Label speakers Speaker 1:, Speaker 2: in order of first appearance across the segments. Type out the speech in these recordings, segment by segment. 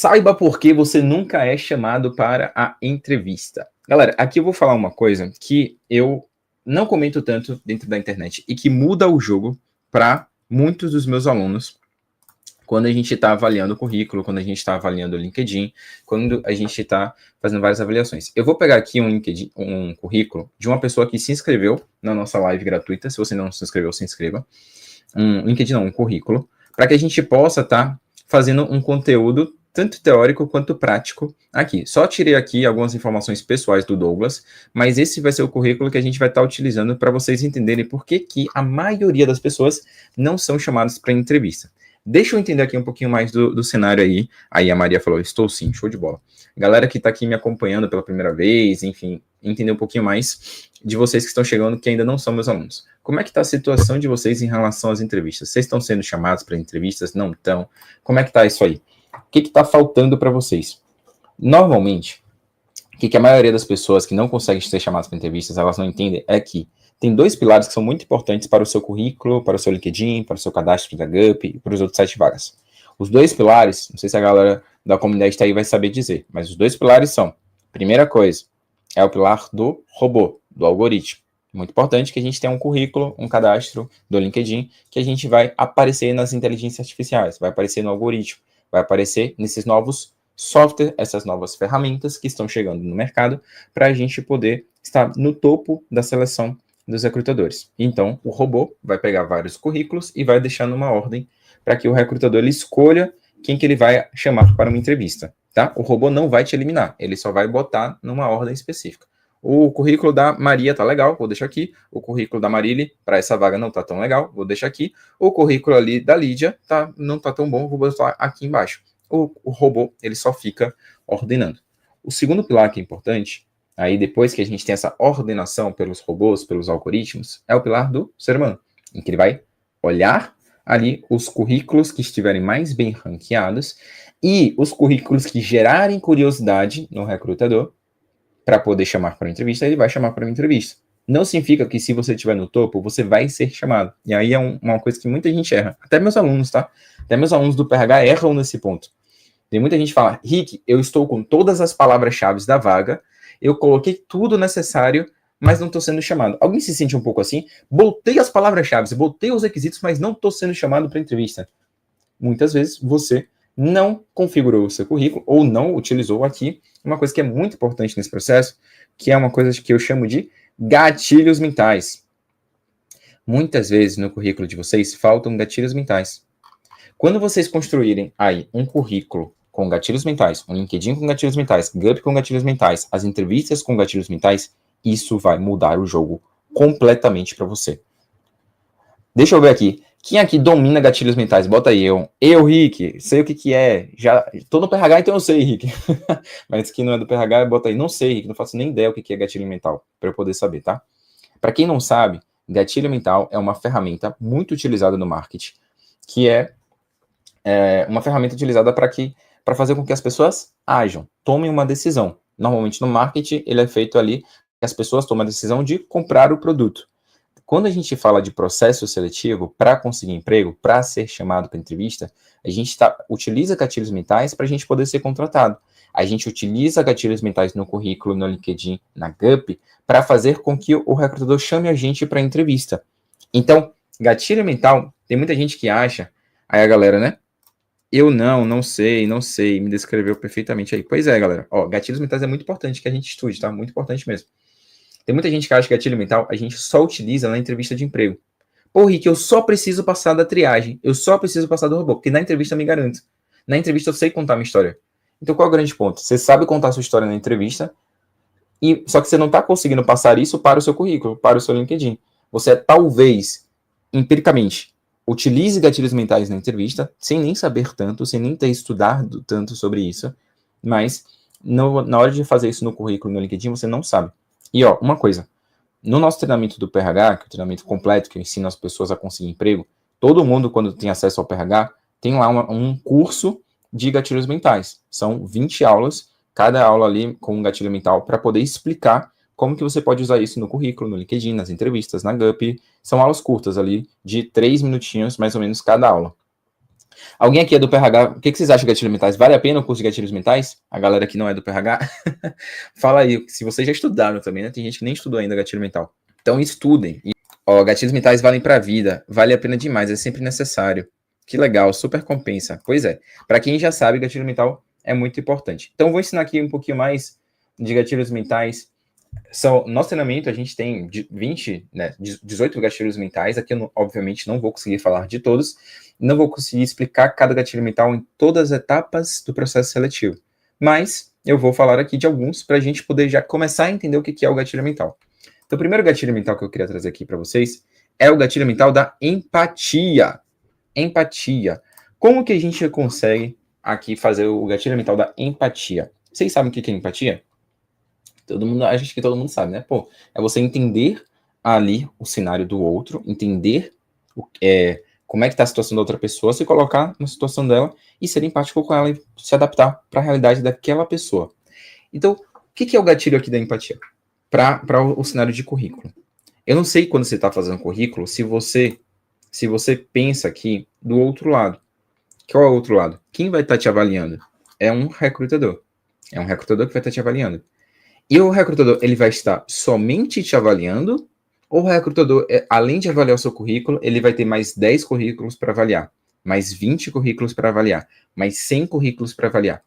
Speaker 1: Saiba por que você nunca é chamado para a entrevista. Galera, aqui eu vou falar uma coisa que eu não comento tanto dentro da internet e que muda o jogo para muitos dos meus alunos quando a gente está avaliando o currículo, quando a gente está avaliando o LinkedIn, quando a gente está fazendo várias avaliações. Eu vou pegar aqui um currículo de uma pessoa que se inscreveu na nossa live gratuita. Se você não se inscreveu, se inscreva. Um currículo, para que a gente possa estar fazendo um conteúdo tanto teórico quanto prático aqui. Só tirei aqui algumas informações pessoais do Douglas, mas esse vai ser o currículo que a gente vai estar utilizando para vocês entenderem por que a maioria das pessoas não são chamadas para entrevista. Deixa eu entender aqui um pouquinho mais do cenário aí. Aí a Maria falou, estou sim, show de bola. Galera que está aqui me acompanhando pela primeira vez, enfim, entender um pouquinho mais de vocês que estão chegando, que ainda não são meus alunos. Como é que está a situação de vocês em relação às entrevistas? Vocês estão sendo chamados para entrevistas? Não estão? Como é que está isso aí? O que está faltando para vocês? Normalmente, o que a maioria das pessoas que não conseguem ser chamadas para entrevistas, elas não entendem, é que tem dois pilares que são muito importantes para o seu currículo, para o seu LinkedIn, para o seu cadastro da GUP e para os outros 7 vagas. Os dois pilares, não sei se a galera da comunidade está aí vai saber dizer, mas os dois pilares são, primeira coisa, é o pilar do robô, do algoritmo. Muito importante que a gente tenha um currículo, um cadastro do LinkedIn, que a gente vai aparecer nas inteligências artificiais, vai aparecer no algoritmo, vai aparecer nesses novos softwares, essas novas ferramentas que estão chegando no mercado, para a gente poder estar no topo da seleção dos recrutadores. Então, o robô vai pegar vários currículos e vai deixar numa ordem para que o recrutador ele escolha quem que ele vai chamar para uma entrevista, tá? O robô não vai te eliminar, ele só vai botar numa ordem específica. O currículo da Maria tá legal, vou deixar aqui. O currículo da Marília, para essa vaga, não tá tão legal, vou deixar aqui. O currículo ali da Lídia não tá tão bom, vou botar aqui embaixo. O robô, ele só fica ordenando. O segundo pilar que é importante, aí depois que a gente tem essa ordenação pelos robôs, pelos algoritmos, é o pilar do ser humano, em que ele vai olhar ali os currículos que estiverem mais bem ranqueados e os currículos que gerarem curiosidade no recrutador, para poder chamar para uma entrevista, ele vai chamar para uma entrevista. Não significa que se você estiver no topo, você vai ser chamado. E aí é uma coisa que muita gente erra. Até meus alunos, tá? Até meus alunos do PRH erram nesse ponto. Tem muita gente que fala, Rick, eu estou com todas as palavras-chave da vaga, eu coloquei tudo necessário, mas não estou sendo chamado. Alguém se sente um pouco assim? Botei as palavras-chave, botei os requisitos, mas não estou sendo chamado para entrevista. Muitas vezes você não configurou o seu currículo ou não utilizou aqui uma coisa que é muito importante nesse processo, que é uma coisa que eu chamo de gatilhos mentais. Muitas vezes no currículo de vocês faltam gatilhos mentais. Quando vocês construírem aí um currículo com gatilhos mentais, um LinkedIn com gatilhos mentais, GUP com gatilhos mentais, as entrevistas com gatilhos mentais, isso vai mudar o jogo completamente para você. Deixa eu ver aqui. Quem aqui domina gatilhos mentais? Bota aí, eu, Rick, sei o que é. Já tô no PRH, então eu sei, Rick. Mas quem não é do PRH, bota aí. Não sei, Rick, não faço nem ideia o que é gatilho mental, para eu poder saber, tá? Para quem não sabe, gatilho mental é uma ferramenta muito utilizada no marketing, que é uma ferramenta utilizada para fazer com que as pessoas ajam, tomem uma decisão. Normalmente no marketing, ele é feito ali que as pessoas tomam a decisão de comprar o produto. Quando a gente fala de processo seletivo para conseguir emprego, para ser chamado para entrevista, a gente utiliza gatilhos mentais para a gente poder ser contratado. A gente utiliza gatilhos mentais no currículo, no LinkedIn, na GUP, para fazer com que o recrutador chame a gente para entrevista. Então, gatilho mental, tem muita gente que acha, aí a galera, né? Eu não sei, me descreveu perfeitamente aí. Pois é, galera. Ó, gatilhos mentais é muito importante que a gente estude, tá? Muito importante mesmo. Tem muita gente que acha que gatilho mental a gente só utiliza na entrevista de emprego. Pô, Rick, eu só preciso passar da triagem. Eu só preciso passar do robô, porque na entrevista eu me garanto. Na entrevista eu sei contar minha história. Então qual é o grande ponto? Você sabe contar a sua história na entrevista, só que você não está conseguindo passar isso para o seu currículo, para o seu LinkedIn. Você talvez, empiricamente, utilize gatilhos mentais na entrevista, sem nem saber tanto, sem nem ter estudado tanto sobre isso, mas na hora de fazer isso no currículo, no LinkedIn, você não sabe. E ó, uma coisa, no nosso treinamento do PRH, que é o treinamento completo que eu ensino as pessoas a conseguir emprego, todo mundo, quando tem acesso ao PRH, tem lá um curso de gatilhos mentais. São 20 aulas, cada aula ali com um gatilho mental, para poder explicar como que você pode usar isso no currículo, no LinkedIn, nas entrevistas, na GUP. São aulas curtas ali, de 3 minutinhos, mais ou menos, cada aula. Alguém aqui é do PRH, o que vocês acham de gatilhos mentais? Vale a pena o curso de gatilhos mentais? A galera que não é do PRH? Fala aí, se vocês já estudaram também, né? Tem gente que nem estudou ainda gatilho mental. Então estudem. Ó, gatilhos mentais valem pra vida, vale a pena demais, é sempre necessário. Que legal, super compensa. Pois é, para quem já sabe, gatilho mental é muito importante. Então vou ensinar aqui um pouquinho mais de gatilhos mentais. Nosso treinamento, a gente tem 18 gatilhos mentais. Aqui eu, obviamente, não vou conseguir falar de todos. Não vou conseguir explicar cada gatilho mental em todas as etapas do processo seletivo. Mas eu vou falar aqui de alguns para a gente poder já começar a entender o que é o gatilho mental. Então, o primeiro gatilho mental que eu queria trazer aqui para vocês é o gatilho mental da empatia. Empatia. Como que a gente consegue aqui fazer o gatilho mental da empatia? Vocês sabem o que é empatia? Todo mundo, acho que todo mundo sabe, né? Pô, é você entender ali o cenário do outro, entender como é que tá a situação da outra pessoa, se colocar na situação dela e ser empático com ela e se adaptar para a realidade daquela pessoa. Então, o que é o gatilho aqui da empatia? Para o cenário de currículo. Eu não sei quando você está fazendo currículo, se você pensa aqui do outro lado. Qual é o outro lado? Quem vai estar te avaliando? É um recrutador. É um recrutador que vai estar te avaliando. E o recrutador, ele vai estar somente te avaliando, ou o recrutador, além de avaliar o seu currículo, ele vai ter mais 10 currículos para avaliar, mais 20 currículos para avaliar, mais 100 currículos para avaliar.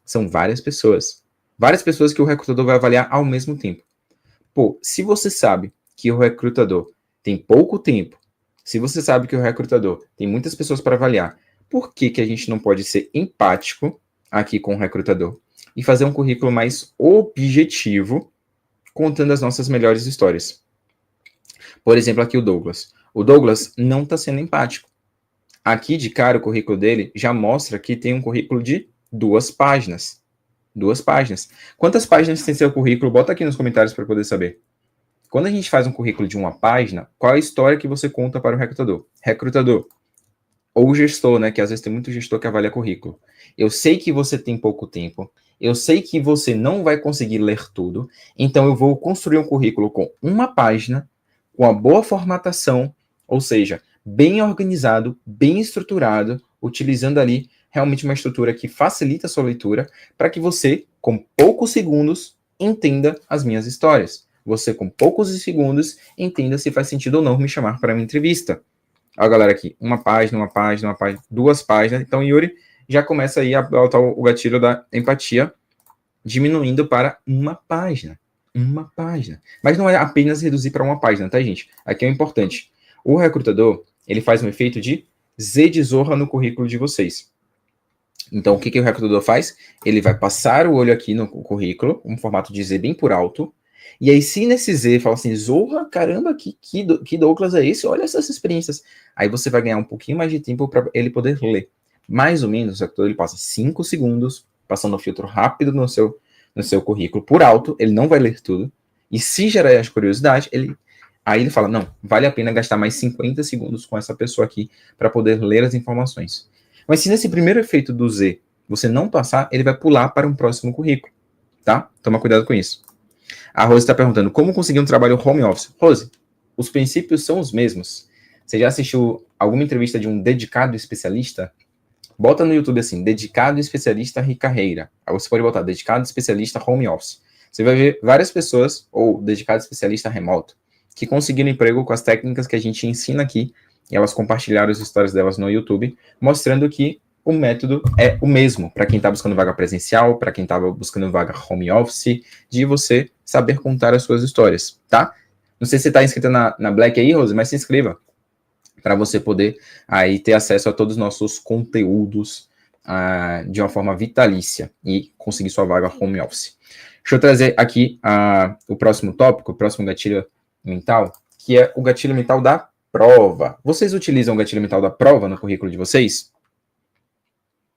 Speaker 1: São várias pessoas. Várias pessoas que o recrutador vai avaliar ao mesmo tempo. Pô, se você sabe que o recrutador tem pouco tempo, se você sabe que o recrutador tem muitas pessoas para avaliar, por que a gente não pode ser empático aqui com o recrutador e fazer um currículo mais objetivo, contando as nossas melhores histórias? Por exemplo, aqui o Douglas. O Douglas não está sendo empático. Aqui, de cara, o currículo dele já mostra que tem um currículo de 2 páginas. 2 páginas. Quantas páginas tem seu currículo? Bota aqui nos comentários para poder saber. Quando a gente faz um currículo de 1 página, qual é a história que você conta para o recrutador? Recrutador, ou gestor, né? Que às vezes tem muito gestor que avalia currículo. Eu sei que você tem pouco tempo, eu sei que você não vai conseguir ler tudo, então eu vou construir um currículo com 1 página, com uma boa formatação, ou seja, bem organizado, bem estruturado, utilizando ali realmente uma estrutura que facilita a sua leitura, para que você, com poucos segundos, entenda as minhas histórias. Você, com poucos segundos, entenda se faz sentido ou não me chamar para uma entrevista. Ó, galera, aqui, 1 página, 1 página, 1 página, 2 páginas. Então, Yuri já começa aí a botar o gatilho da empatia, diminuindo para 1 página. 1 página. Mas não é apenas reduzir para 1 página, tá, gente? Aqui é o importante. O recrutador, ele faz um efeito de Z de zorra no currículo de vocês. Então, o que o recrutador faz? Ele vai passar o olho aqui no currículo, um formato de Z bem por alto, e aí, se nesse Z fala assim, zorra, caramba, que Douglas é esse? Olha essas experiências. Aí você vai ganhar um pouquinho mais de tempo para ele poder ler. Mais ou menos, o recrutador ele passa 5 segundos, passando o filtro rápido no seu currículo, por alto, ele não vai ler tudo. E se gerar a curiosidade, aí ele fala, não, vale a pena gastar mais 50 segundos com essa pessoa aqui para poder ler as informações. Mas se nesse primeiro efeito do Z você não passar, ele vai pular para um próximo currículo, tá? Toma cuidado com isso. A Rose está perguntando, como conseguir um trabalho home office? Rose, os princípios são os mesmos. Você já assistiu alguma entrevista de um dedicado especialista? Bota no YouTube assim, dedicado especialista carreira. Aí você pode botar dedicado especialista home office. Você vai ver várias pessoas, ou dedicado especialista remoto, que conseguiram emprego com as técnicas que a gente ensina aqui, e elas compartilharam as histórias delas no YouTube, mostrando que o método é o mesmo para quem está buscando vaga presencial, para quem estava buscando vaga home office, de você saber contar as suas histórias, tá? Não sei se você está inscrita na Black aí, Rose, mas se inscreva para você poder aí ter acesso a todos os nossos conteúdos de uma forma vitalícia e conseguir sua vaga home office. Deixa eu trazer aqui o próximo tópico, o próximo gatilho mental, que é o gatilho mental da prova. Vocês utilizam o gatilho mental da prova no currículo de vocês?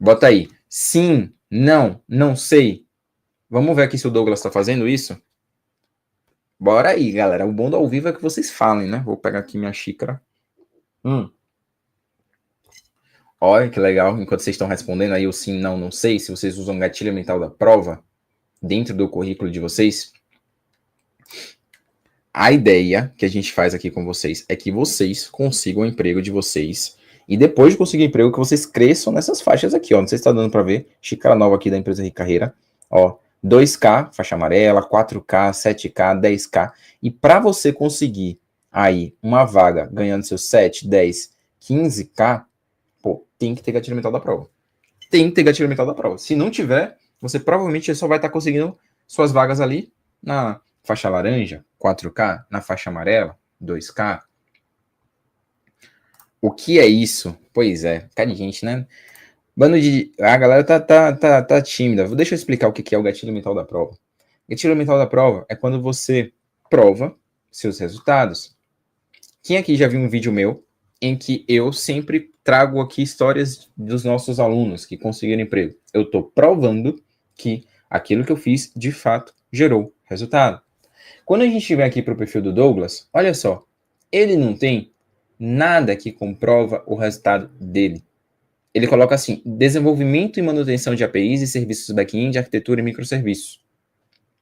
Speaker 1: Bota aí. Sim, não, não sei. Vamos ver aqui se o Douglas está fazendo isso? Bora aí, galera. O bom do ao vivo é que vocês falem, né? Vou pegar aqui minha xícara. Olha que legal. Enquanto vocês estão respondendo aí o sim, não, não sei, se vocês usam gatilho mental da prova dentro do currículo de vocês, a ideia que a gente faz aqui com vocês é que vocês consigam o emprego de vocês E depois de conseguir emprego, que vocês cresçam nessas faixas aqui, ó. Não sei se está dando para ver. Xícara nova aqui da empresa Rica Carreira. Ó, 2K, faixa amarela, 4K, 7K, 10K. E para você conseguir aí uma vaga ganhando seus 7, 10, 15K, pô, tem que ter gatilho mental da prova. Tem que ter gatilho mental da prova. Se não tiver, você provavelmente só vai estar conseguindo suas vagas ali na faixa laranja, 4K, na faixa amarela, 2K. O que é isso? Pois é, cara de gente, né? Bando de. A galera tá tímida. Deixa eu explicar o que é o gatilho mental da prova. Gatilho mental da prova é quando você prova seus resultados. Quem aqui já viu um vídeo meu em que eu sempre trago aqui histórias dos nossos alunos que conseguiram emprego? Eu estou provando que aquilo que eu fiz, de fato, gerou resultado. Quando a gente vem aqui para o perfil do Douglas, olha só, ele não tem nada que comprova o resultado dele. Ele coloca assim, desenvolvimento e manutenção de APIs e serviços back-end, arquitetura e microserviços.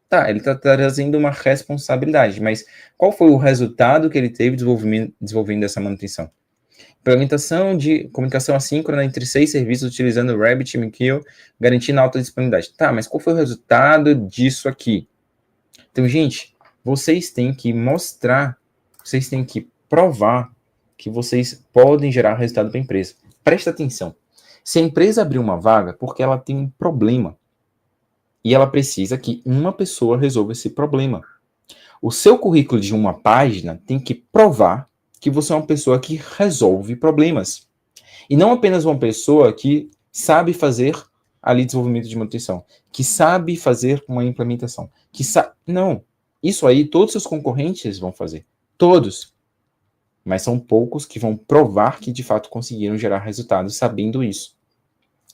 Speaker 1: Tá, ele está trazendo uma responsabilidade, mas qual foi o resultado que ele teve desenvolvendo essa manutenção? Implementação de comunicação assíncrona entre 6 serviços utilizando RabbitMQ, garantindo alta disponibilidade. Tá, mas qual foi o resultado disso aqui? Então, gente, vocês têm que mostrar, vocês têm que provar que vocês podem gerar resultado para a empresa. Presta atenção. Se a empresa abrir uma vaga, porque ela tem um problema, e ela precisa que uma pessoa resolva esse problema. O seu currículo de uma página tem que provar que você é uma pessoa que resolve problemas. E não apenas uma pessoa que sabe fazer ali desenvolvimento de manutenção, que sabe fazer uma implementação, Não. Isso aí todos os concorrentes vão fazer. Todos. Mas são poucos que vão provar que de fato conseguiram gerar resultados sabendo isso.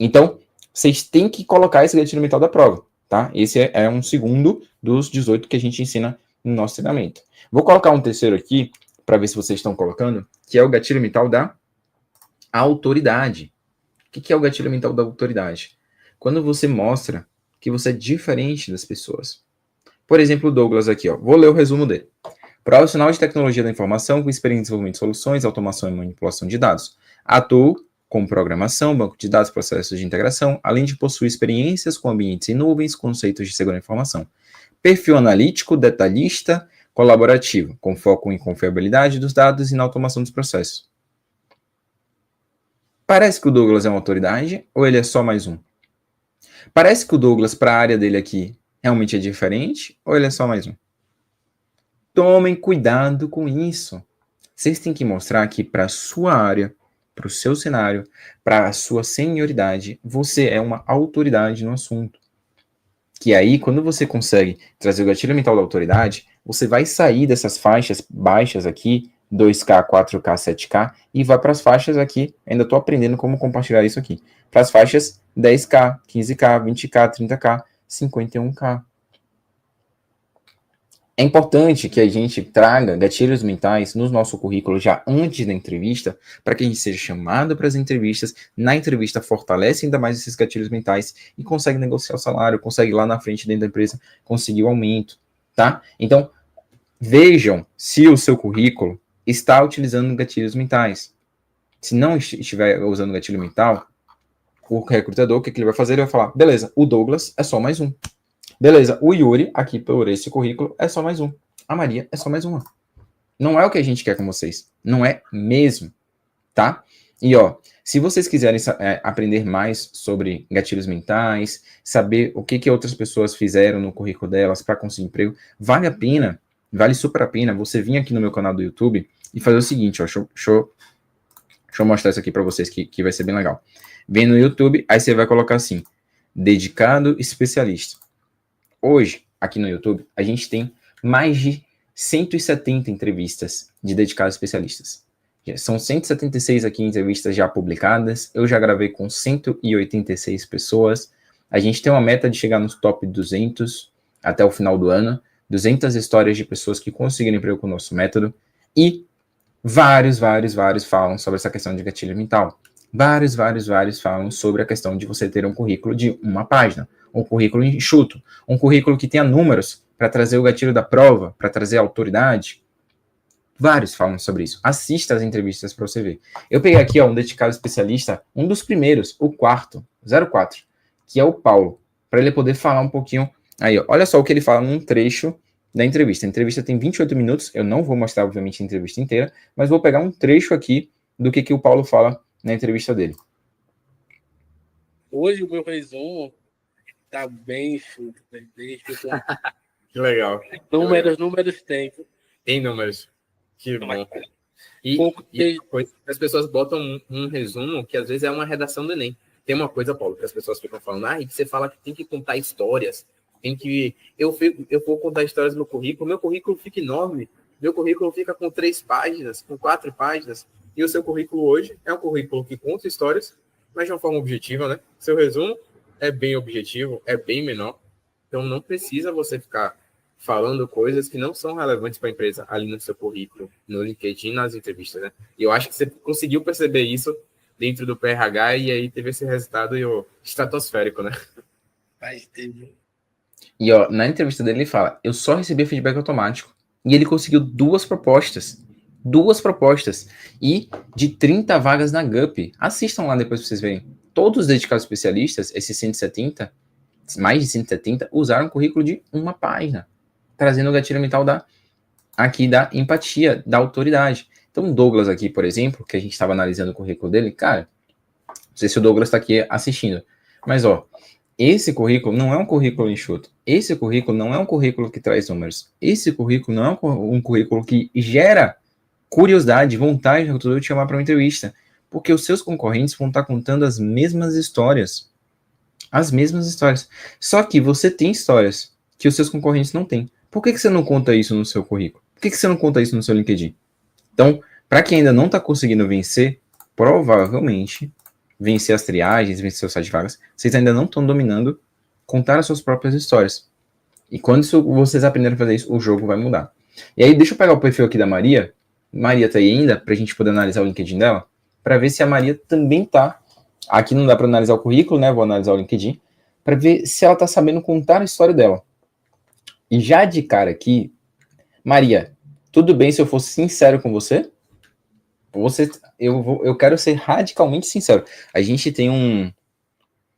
Speaker 1: Então, vocês têm que colocar esse gatilho mental da prova, tá? Esse é um segundo dos 18 que a gente ensina no nosso treinamento. Vou colocar um terceiro aqui, para ver se vocês estão colocando, que é o gatilho mental da autoridade. O que é o gatilho mental da autoridade? Quando você mostra que você é diferente das pessoas. Por exemplo, o Douglas aqui, ó. Vou ler o resumo dele. Profissional de tecnologia da informação com experiência em desenvolvimento de soluções, automação e manipulação de dados. Atuo com programação, banco de dados, processos de integração, além de possuir experiências com ambientes em nuvens, conceitos de segurança da informação. Perfil analítico, detalhista, colaborativo, com foco em confiabilidade dos dados e na automação dos processos. Parece que o Douglas é uma autoridade ou ele é só mais um? Parece que o Douglas, para a área dele aqui, realmente é diferente ou ele é só mais um? Tomem cuidado com isso. Vocês têm que mostrar que para a sua área, para o seu cenário, para a sua senioridade, você é uma autoridade no assunto. Que aí, quando você consegue trazer o gatilho mental da autoridade, você vai sair dessas faixas baixas aqui, 2K, 4K, 7K, e vai para as faixas aqui, ainda estou aprendendo como compartilhar isso aqui, para as faixas 10K, 15K, 20K, 30K, 51K. É importante que a gente traga gatilhos mentais no nosso currículo já antes da entrevista, para que a gente seja chamado para as entrevistas. Na entrevista, fortalece ainda mais esses gatilhos mentais e consegue negociar o salário, consegue lá na frente dentro da empresa conseguir o aumento, tá? Então, vejam se o seu currículo está utilizando gatilhos mentais. Se não estiver usando gatilho mental, o recrutador, o que ele vai fazer? Ele vai falar, beleza, o Douglas é só mais um. Beleza, o Yuri, aqui por esse currículo, é só mais um. A Maria é só mais uma. Não é o que a gente quer com vocês. Não é mesmo, tá? E, ó, se vocês quiserem aprender mais sobre gatilhos mentais, saber o que outras pessoas fizeram no currículo delas para conseguir emprego, vale a pena, vale super a pena você vir aqui no meu canal do YouTube e fazer o seguinte, ó, deixa eu mostrar isso aqui para vocês que vai ser bem legal. Vem no YouTube, aí você vai colocar assim, dedicado especialista. Hoje, aqui no YouTube, a gente tem mais de 170 entrevistas de dedicados especialistas. São 176 aqui entrevistas já publicadas. Eu já gravei com 186 pessoas. A gente tem uma meta de chegar nos top 200 até o final do ano. 200 histórias de pessoas que conseguiram emprego com o nosso método. E vários falam sobre essa questão de gatilho mental. Vários falam sobre a questão de você ter um currículo de uma página, um currículo enxuto, um currículo que tenha números para trazer o gatilho da prova, para trazer a autoridade. Vários falam sobre isso. Assista as entrevistas para você ver. Eu peguei aqui, ó, um dedicado especialista, um dos primeiros, o quarto, 04, que é o Paulo, para ele poder falar um pouquinho. Aí, ó, olha só o que ele fala num trecho da entrevista. A entrevista tem 28 minutos, eu não vou mostrar, obviamente, a entrevista inteira, mas vou pegar um trecho aqui do que o Paulo fala na entrevista dele.
Speaker 2: Hoje o meu resumo tá bem chuto, bem chuto.
Speaker 3: Que legal.
Speaker 2: Números tem.
Speaker 3: Tem números. Que bom. E as pessoas botam um resumo que às vezes é uma redação do Enem. Tem uma coisa, Paulo, que as pessoas ficam falando, e que você fala que tem que contar histórias, tem que... Eu vou contar histórias no meu currículo fica enorme, meu currículo fica com 3 páginas, com 4 páginas, e o seu currículo hoje é um currículo que conta histórias, mas de uma forma objetiva, né? Seu resumo é bem objetivo, é bem menor, então não precisa você ficar falando coisas que não são relevantes para a empresa ali no seu currículo, no LinkedIn, nas entrevistas, né? E eu acho que você conseguiu perceber isso dentro do PRH e aí teve esse resultado estratosférico, né?
Speaker 1: E, ó, na entrevista dele ele fala, eu só recebi feedback automático. E ele conseguiu 2 propostas. 2 propostas. E de 30 vagas na GUP. Assistam lá depois para vocês verem. Todos os dedicados especialistas, esses 170, mais de 170, usaram currículo de 1 página. Trazendo o gatilho mental da empatia, da autoridade. Então, o Douglas aqui, por exemplo, que a gente estava analisando o currículo dele, cara, não sei se o Douglas está aqui assistindo, mas, ó, esse currículo não é um currículo enxuto. Esse currículo não é um currículo que traz números. Esse currículo não é um currículo que gera curiosidade, vontade do recrutador de chamar para uma entrevista, porque os seus concorrentes vão estar contando as mesmas histórias. As mesmas histórias. Só que você tem histórias que os seus concorrentes não têm. Por que você não conta isso no seu currículo? Por que você não conta isso no seu LinkedIn? Então, para quem ainda não está conseguindo vencer, provavelmente, vencer as triagens, vencer os sites de vagas, vocês ainda não estão dominando contar as suas próprias histórias. E quando vocês aprenderem a fazer isso, o jogo vai mudar. E aí, deixa eu pegar o perfil aqui da Maria. Maria tá aí ainda, para a gente poder analisar o LinkedIn dela, para ver se a Maria também tá. Aqui não dá para analisar o currículo, né? Vou analisar o LinkedIn, para ver se ela tá sabendo contar a história dela. E já de cara aqui, Maria, tudo bem se eu fosse sincero com você? Eu quero ser radicalmente sincero. A gente tem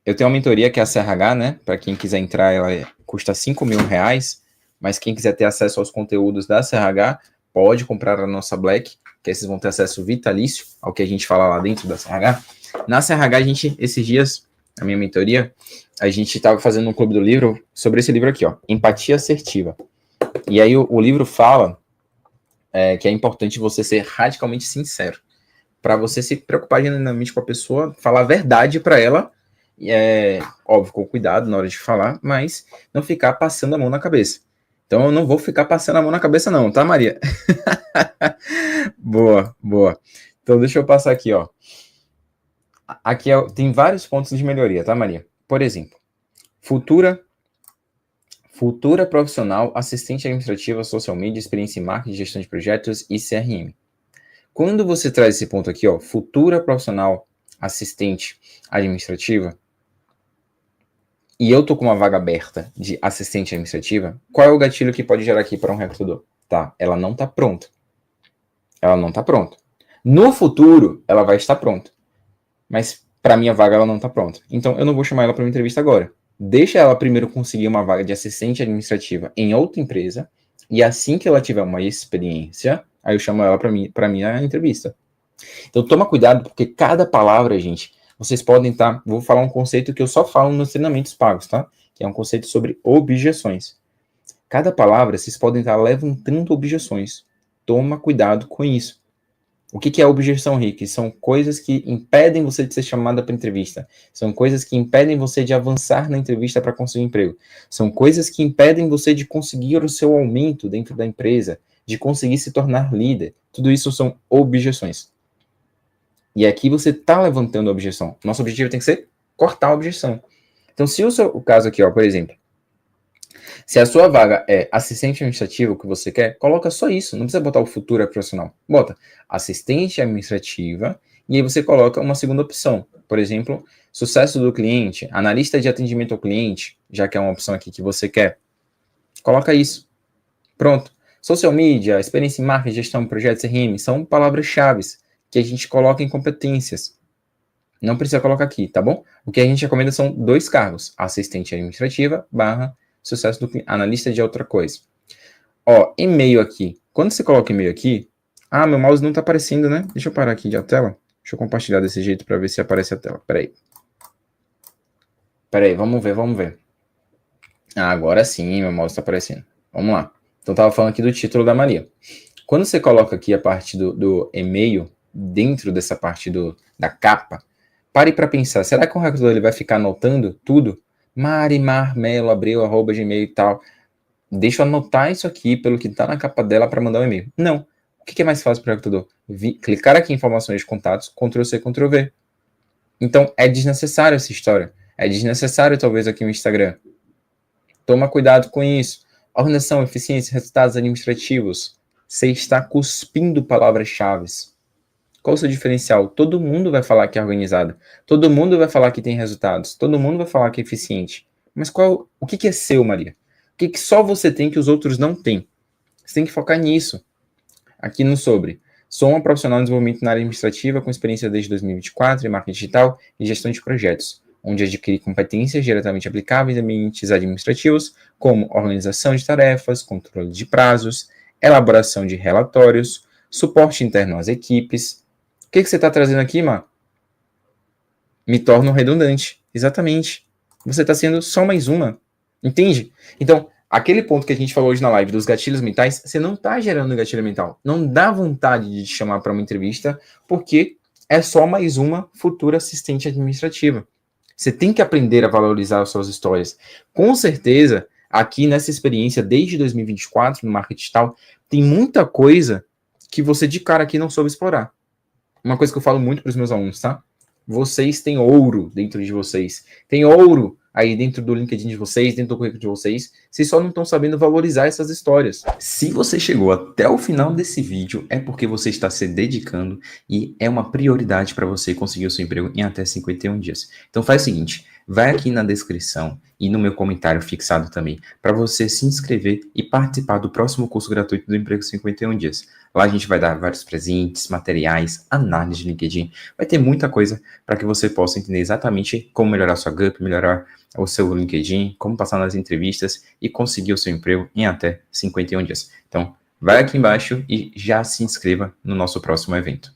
Speaker 1: eu tenho uma mentoria que é a CRH, né? Para quem quiser entrar, ela custa R$5.000, mas quem quiser ter acesso aos conteúdos da CRH, pode comprar a nossa Black, que aí vocês vão ter acesso vitalício ao que a gente fala lá dentro da CRH. Na CRH, esses dias, a minha mentoria, a gente estava fazendo um clube do livro sobre esse livro aqui, ó, Empatia Assertiva. E aí o livro fala que é importante você ser radicalmente sincero, para você se preocupar genuinamente com a pessoa, falar a verdade para ela, óbvio, com cuidado na hora de falar, mas não ficar passando a mão na cabeça. Então eu não vou ficar passando a mão na cabeça não, tá, Maria? Boa. Então deixa eu passar aqui, ó. Aqui tem vários pontos de melhoria, tá, Maria? Por exemplo, futura profissional, assistente administrativa, social media, experiência em marketing, gestão de projetos e CRM. Quando você traz esse ponto aqui, ó, futura profissional, assistente administrativa, e eu tô com uma vaga aberta de assistente administrativa, qual é o gatilho que pode gerar aqui para um recrutador? Tá, ela não tá pronta. No futuro, ela vai estar pronta. Mas para minha vaga ela não está pronta. Então eu não vou chamar ela para uma entrevista agora. Deixa ela primeiro conseguir uma vaga de assistente administrativa em outra empresa, e assim que ela tiver uma experiência, aí eu chamo ela para minha entrevista. Então toma cuidado, porque cada palavra, gente, vocês podem estar... Vou falar um conceito que eu só falo nos treinamentos pagos, tá? Que é um conceito sobre objeções. Cada palavra, vocês podem estar levantando objeções. Toma cuidado com isso. O que é objeção, Rick? São coisas que impedem você de ser chamada para entrevista. São coisas que impedem você de avançar na entrevista para conseguir um emprego. São coisas que impedem você de conseguir o seu aumento dentro da empresa, de conseguir se tornar líder. Tudo isso são objeções. E aqui você está levantando a objeção. Nosso objetivo tem que ser cortar a objeção. Então, se o caso aqui, ó, por exemplo, se a sua vaga é assistente administrativo, que você quer, coloca só isso. Não precisa botar o futuro profissional. Bota assistente administrativa e aí você coloca uma segunda opção. Por exemplo, sucesso do cliente, analista de atendimento ao cliente, já que é uma opção aqui que você quer. Coloca isso. Pronto. Social media, experiência em marketing, gestão, projetos, CRM, são palavras-chave que a gente coloca em competências. Não precisa colocar aqui, tá bom? O que a gente recomenda são 2 cargos, assistente administrativa / sucesso do analista de outra coisa. Ó, e-mail aqui. Quando você coloca e-mail aqui, meu mouse não tá aparecendo, né? Deixa eu parar aqui a tela. Deixa eu compartilhar desse jeito para ver se aparece a tela. Peraí, vamos ver. Agora sim, meu mouse tá aparecendo. Vamos lá. Então, tava falando aqui do título da Maria. Quando você coloca aqui a parte do e-mail, dentro dessa parte da capa, pare para pensar, será que o recrutador ele vai ficar anotando tudo? marimarmelo@gmail e tal. Deixa eu anotar isso aqui pelo que tá na capa dela para mandar um e-mail. Não. O que é mais fácil para o recrutador? Clicar aqui em informações de contatos, Ctrl+C, Ctrl+V. Então, é desnecessário essa história. É desnecessário, talvez, aqui o Instagram. Toma cuidado com isso. Organização, eficiência, resultados administrativos. Você está cuspindo palavras-chave. Qual o seu diferencial? Todo mundo vai falar que é organizado. Todo mundo vai falar que tem resultados. Todo mundo vai falar que é eficiente. Mas o que é seu, Maria? O que só você tem que os outros não têm? Você tem que focar nisso. Aqui no sobre. Sou uma profissional de desenvolvimento na área administrativa com experiência desde 2024 em marketing digital e gestão de projetos, onde adquiri competências diretamente aplicáveis em ambientes administrativos, como organização de tarefas, controle de prazos, elaboração de relatórios, suporte interno às equipes. O que você está trazendo aqui, Má? Me torno redundante. Exatamente. Você está sendo só mais uma. Entende? Então, aquele ponto que a gente falou hoje na live dos gatilhos mentais, você não está gerando gatilho mental. Não dá vontade de te chamar para uma entrevista, porque é só mais uma futura assistente administrativa. Você tem que aprender a valorizar as suas histórias. Com certeza, aqui nessa experiência, desde 2024, no marketing digital, tem muita coisa que você de cara aqui não soube explorar. Uma coisa que eu falo muito para os meus alunos, tá? Vocês têm ouro dentro de vocês. Tem ouro aí dentro do LinkedIn de vocês, dentro do currículo de vocês. Vocês só não estão sabendo valorizar essas histórias. Se você chegou até o final desse vídeo, é porque você está se dedicando e é uma prioridade para você conseguir o seu emprego em até 51 dias. Então faz o seguinte, vai aqui na descrição e no meu comentário fixado também, para você se inscrever e participar do próximo curso gratuito do Emprego 51 Dias. Lá a gente vai dar vários presentes, materiais, análise de LinkedIn. Vai ter muita coisa para que você possa entender exatamente como melhorar sua GUP, melhorar o seu LinkedIn, como passar nas entrevistas e conseguir o seu emprego em até 51 dias. Então, vai aqui embaixo e já se inscreva no nosso próximo evento.